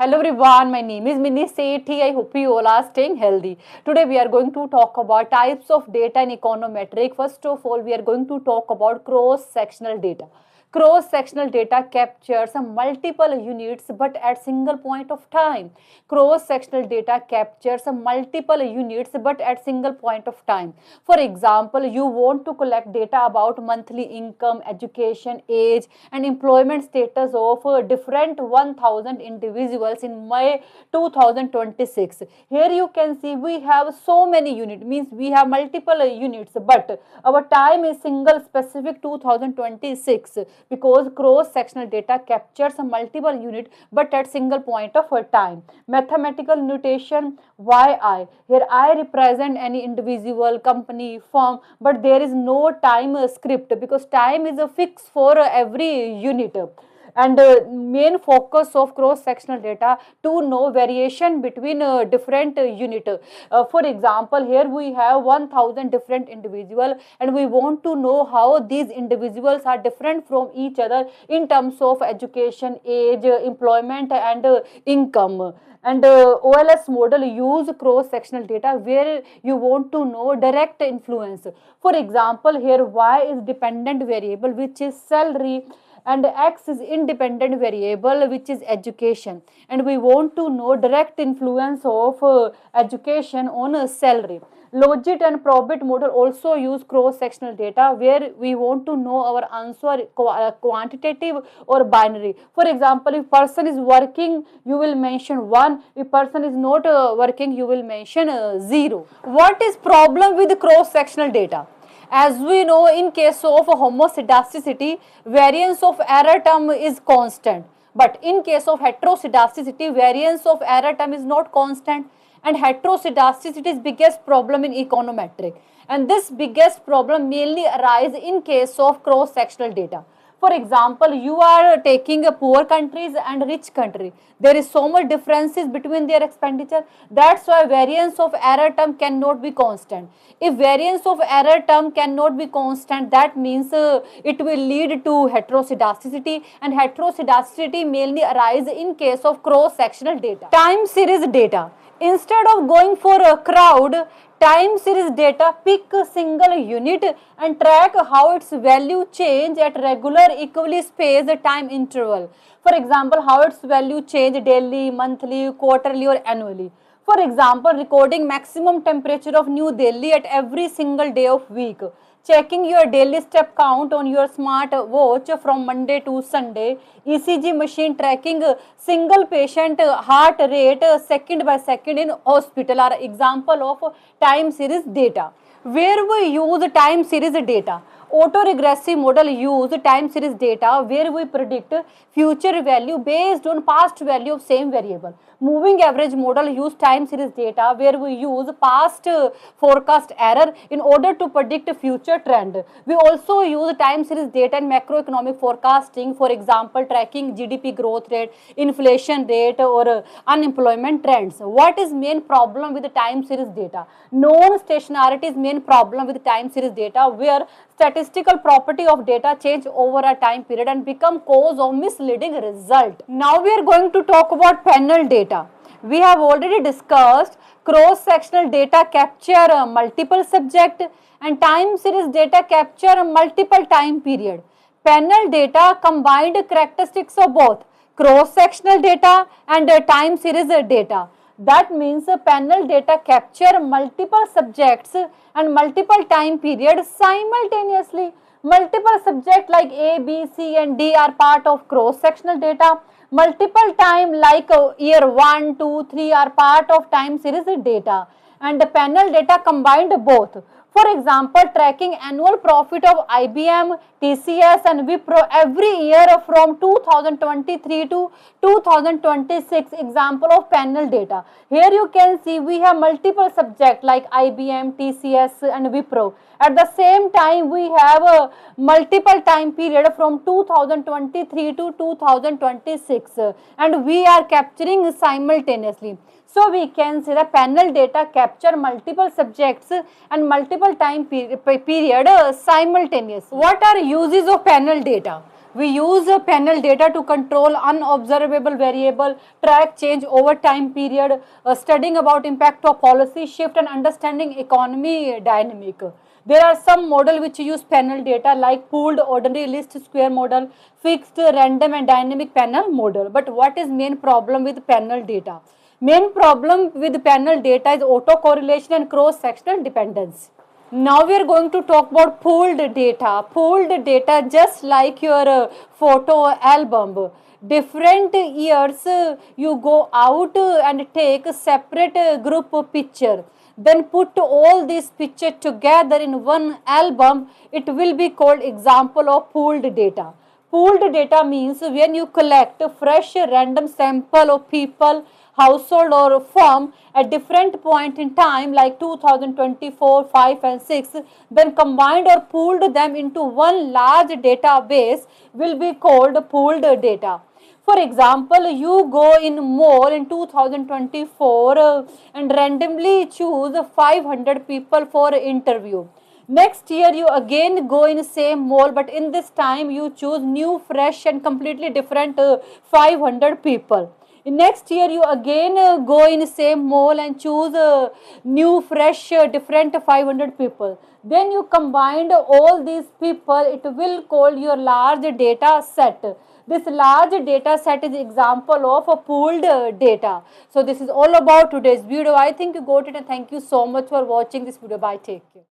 Hello everyone, my name is Minnie Sethi. I hope you all are staying healthy. Today we are going to talk about types of data in econometric. First of all, we are going to talk about cross-sectional data. Cross-sectional data captures multiple units but at single point of time. Cross-sectional data captures multiple units but at single point of time. For example, you want to collect data about monthly income, education, age and employment status of different 1000 individuals in May 2026. Here you can see we have so many units, means we have multiple units, but our time is single specific 2026 because cross-sectional data captures a multiple unit but at single point of a time. Mathematical notation yi. Here I represent any individual, company, firm, but there is no time script because time is a fix for every unit. And main focus of cross sectional data to know variation between different unit. For example, here we have 1000 different individual and we want to know how these individuals are different from each other in terms of education, age, employment and income. And OLS model use cross-sectional data where you want to know direct influence. For example, here Y is dependent variable which is salary and X is independent variable which is education, and we want to know direct influence of education on salary. Logit and Probit model also use cross-sectional data where we want to know our answer quantitative or binary. For example, if person is working, you will mention 1. If person is not working, you will mention 0. What is problem with cross-sectional data? As we know, in case of homoscedasticity, variance of error term is constant. But in case of heteroscedasticity, variance of error term is not constant. And heteroscedasticity is biggest problem in econometric. And this biggest problem mainly arises in case of cross-sectional data. For example, you are taking a poor countries and rich country. There is so much differences between their expenditure. That's why variance of error term cannot be constant. If variance of error term cannot be constant, that means it will lead to heteroscedasticity, and heteroscedasticity mainly arises in case of cross-sectional data. Time series data. Instead of going for a crowd, time series data pick a single unit and track how its value change at regular equally spaced time interval. For example, how its value change daily, monthly, quarterly or annually. For example, recording maximum temperature of New Delhi at every single day of week. Checking your daily step count on your smart watch from Monday to Sunday. ECG machine tracking single patient heart rate second by second in hospital are example of time series data. Where we use time series data? Autoregressive model use time series data where we predict future value based on past value of same variable. Moving average model use time series data where we use past forecast error in order to predict future trend. We also use time series data in macroeconomic forecasting, for example, tracking GDP growth rate, inflation rate or unemployment trends. What is main problem with the time series data? Non-stationarity is main problem with time series data where statistical property of data change over a time period and become cause of misleading result. Now we are going to talk about panel data. We have already discussed cross-sectional data capture multiple subject and time series data capture multiple time period. Panel data combined characteristics of both cross-sectional data and time series data. That means panel data capture multiple subjects and multiple time periods simultaneously. Multiple subjects like A, B, C and D are part of cross-sectional data. Multiple time like year 1, 2, 3 are part of time series data. And the panel data combined both. For example, tracking annual profit of IBM, TCS and Wipro every year from 2023 to 2026, example of panel data. Here you can see we have multiple subjects like IBM, TCS and Wipro. At the same time, we have a multiple time period from 2023 to 2026 and we are capturing simultaneously. So we can say the panel data capture multiple subjects and multiple time period simultaneously. What are uses of panel data? We use panel data to control unobservable variable, track change over time period, studying about impact of policy shift and understanding economy dynamic. There are some model which use panel data like pooled ordinary least square model, fixed random and dynamic panel model. But what is main problem with panel data? Main problem with panel data is autocorrelation and cross-sectional dependency. Now we are going to talk about pooled data. Pooled data, just like your photo album. Different years you go out and take a separate group picture. Then put all these pictures together in one album. It will be called example of pooled data. Pooled data means when you collect fresh random sample of people, household or firm at different point in time like 2024, 5 and 6, then combined or pooled them into one large database will be called pooled data. For example, you go in mall in 2024 and randomly choose 500 people for interview. Next year you again go in same mall, but in this time you choose new, fresh and completely different 500 people. In next year you again go in same mall and choose new, fresh, different 500 people. Then you combined all these people, it will call your large data set. This large data set is example of a pooled data. So this is all about today's video. I think you got it, and thank you so much for watching this video. Bye, take care.